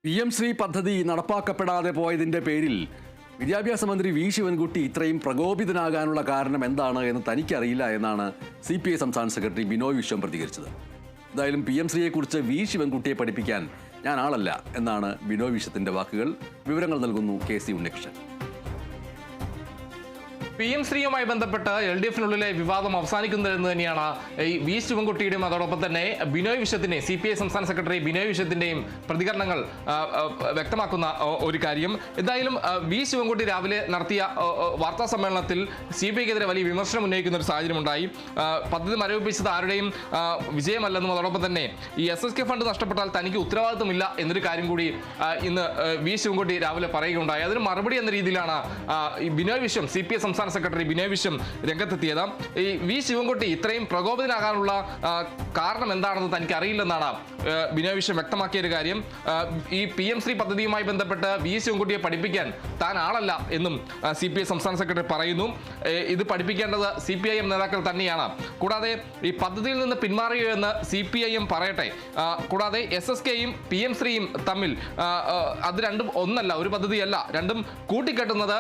PM-ശ്രീ പദ്ധതി നടപ്പാക്കപ്പെടാതെ പോയതിന്റെ പേരിൽ വിദ്യാഭ്യാസ മന്ത്രി വി ശിവൻകുട്ടി ഇത്രയും പ്രകോപിതനാകാനുള്ള കാരണം എന്താണ് എന്ന് തനിക്കറിയില്ല എന്നാണ് CPI സംസ്ഥാന സെക്രട്ടറി ബിനോയ് വിശ്വം പ്രതികരിച്ചത്. എന്തായാലും PM-ശ്രീയെക്കുറിച്ച് വി ശിവൻകുട്ടിയെ പഠിപ്പിക്കാൻ ഞാൻ ആളല്ല എന്നാണ് ബിനോയ് വിശ്വത്തിന്റെ വാക്കുകൾ. വിവരങ്ങൾ നൽകുന്നു KC ഉണ്ണികൃഷ്ണൻ. PM-ശ്രീയുമായി ബന്ധപ്പെട്ട് LDF-നുള്ളിലെ വിവാദം അവസാനിക്കുന്നതെന്ന് തന്നെയാണ് ഈ വി ശിവൻകുട്ടിയുടെയും അതോടൊപ്പം തന്നെ ബിനോയ് വിശ്വത്തിന്റെയും CPI സംസ്ഥാന സെക്രട്ടറി ബിനോയ് വിശ്വത്തിന്റെയും പ്രതികരണങ്ങൾ വ്യക്തമാക്കുന്ന ഒരു കാര്യം. എന്തായാലും വി ശിവൻകുട്ടി രാവിലെ നടത്തിയ വാർത്താ സമ്മേളനത്തിൽ CPIക്കെതിരെ വലിയ വിമർശനം ഉന്നയിക്കുന്ന ഒരു സാഹചര്യമുണ്ടായി. പദ്ധതി മരവിപ്പിച്ചത് ആരുടെയും വിജയമല്ലെന്നും അതോടൊപ്പം തന്നെ ഈ SSK ഫണ്ട് നഷ്ടപ്പെട്ടാൽ തനിക്ക് ഉത്തരവാദിത്വമില്ല എന്നൊരു കാര്യം കൂടി ഇന്ന് വി ശിവൻകുട്ടി രാവിലെ പറയുകയുണ്ടായി. അതിന് മറുപടി എന്ന രീതിയിലാണ് ഈ ബിനോയ് വിശ്വം CPI സംസ്ഥാന സെക്രട്ടറി ബിനോയ് വിശ്വം രംഗത്തെത്തിയത്. ഈ വി ശിവൻകുട്ടി ഇത്രയും പ്രകോപിതനാകാനുള്ള കാരണം എന്താണെന്ന് തനിക്ക് അറിയില്ലെന്നാണ് ബിനോയ് വിശ്വം വ്യക്തമാക്കിയ ഒരു കാര്യം. ഈ PM-ശ്രീ പദ്ധതിയുമായി ബന്ധപ്പെട്ട് വി ശിവൻകുട്ടിയെ പഠിപ്പിക്കാൻ താൻ ആളല്ല എന്നും CPI സംസ്ഥാന സെക്രട്ടറി പറയുന്നു. ഇത് പഠിപ്പിക്കേണ്ടത് CPIM നേതാക്കൾ തന്നെയാണ്. കൂടാതെ ഈ പദ്ധതിയിൽ നിന്ന് പിന്മാറിയോ എന്ന് CPIM പറയട്ടെ. കൂടാതെ SSKയും PM-ശ്രീയും തമ്മിൽ അത് രണ്ടും ഒന്നല്ല, ഒരു പദ്ധതിയല്ല, രണ്ടും കൂട്ടിക്കെട്ടുന്നത്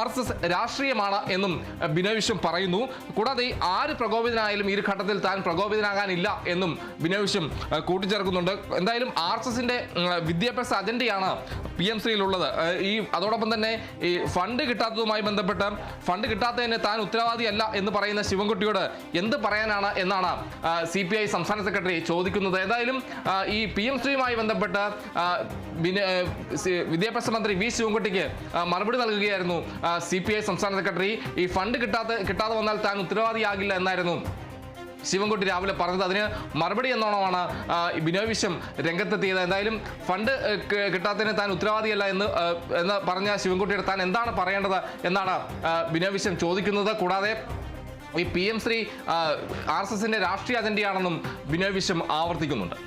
RSS രാഷ്ട്രീയമാണ് എന്നും ബിനോയ് വിശ്വം പറയുന്നു. കൂടാതെ ആര് പ്രകോപിതനായാലും ഈ ഘട്ടത്തിൽ താൻ പ്രകോപിതനാകാനില്ല എന്നും ബിനോയ് വിശ്വം കൂട്ടിച്ചേർക്കുന്നുണ്ട്. എന്തായാലും RSSന്റെ വിദ്യാഭ്യാസ അജണ്ടയാണ് PM-ശ്രീയിലുള്ളത്. അതോടൊപ്പം തന്നെ ഈ ഫണ്ട് കിട്ടാത്തതുമായി ബന്ധപ്പെട്ട് ഫണ്ട് കിട്ടാത്തതിന് താൻ ഉത്തരവാദിയല്ല എന്ന് പറയുന്ന ശിവൻകുട്ടിയോട് എന്ത് പറയാനാണ് എന്നാണ് CPI സംസ്ഥാന സെക്രട്ടറി ചോദിക്കുന്നത്. ഏതായാലും ഈ PM-ശ്രീയുമായി ബന്ധപ്പെട്ട് വിദ്യാഭ്യാസ മന്ത്രി വി ശിവൻകുട്ടിക്ക് മറുപടി നൽകുകയായിരുന്നു CPI സംസ്ഥാന സെക്രട്ടറി. ഈ ഫണ്ട് കിട്ടാതെ വന്നാൽ താൻ ഉത്തരവാദിയാകില്ല എന്നായിരുന്നു ശിവൻകുട്ടി രാവിലെ പറഞ്ഞത്. അതിന് മറുപടി എന്നോണമാണ് ബിനോയ് വിശ്വം രംഗത്തെത്തിയത്. എന്തായാലും ഫണ്ട് കിട്ടാത്തതിന് താൻ ഉത്തരവാദിയല്ല എന്ന് പറഞ്ഞ ശിവൻകുട്ടിയുടെ താൻ എന്താണ് പറയേണ്ടത് എന്നാണ് ബിനോയ് വിശ്വം ചോദിക്കുന്നത്. കൂടാതെ ഈ PM-ശ്രീ RSSന്റെ രാഷ്ട്രീയ അജണ്ടയാണെന്നും ബിനോയ് വിശ്വം ആവർത്തിക്കുന്നുണ്ട്.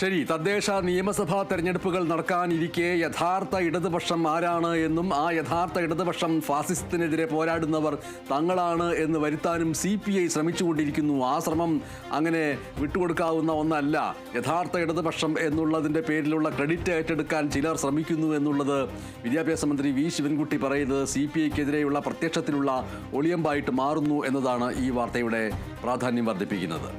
ശരി, തദ്ദേശ നിയമസഭാ തെരഞ്ഞെടുപ്പുകൾ നടക്കാനിരിക്കെ യഥാർത്ഥ ഇടതുപക്ഷം ആരാണ് എന്നും ആ യഥാർത്ഥ ഇടതുപക്ഷം ഫാസിസത്തിനെതിരെ പോരാടുന്നവർ തങ്ങളാണ് എന്ന് വരുത്താനും CPI ശ്രമിച്ചുകൊണ്ടിരിക്കുന്നു. ആ ശ്രമം അങ്ങനെ വിട്ടുകൊടുക്കാവുന്ന ഒന്നല്ല. യഥാർത്ഥ ഇടതുപക്ഷം എന്നുള്ളതിൻ്റെ പേരിലുള്ള ക്രെഡിറ്റ് ഏറ്റെടുക്കാൻ ചിലർ ശ്രമിക്കുന്നു എന്നുള്ളത് വിദ്യാഭ്യാസ മന്ത്രി വി ശിവൻകുട്ടി പറയുന്നത് CPIക്കെതിരെയുള്ള പ്രത്യക്ഷത്തിലുള്ള ഒളിയമ്പായിട്ട് മാറുന്നു എന്നതാണ് ഈ വാർത്തയുടെ പ്രാധാന്യം വർദ്ധിപ്പിക്കുന്നത്.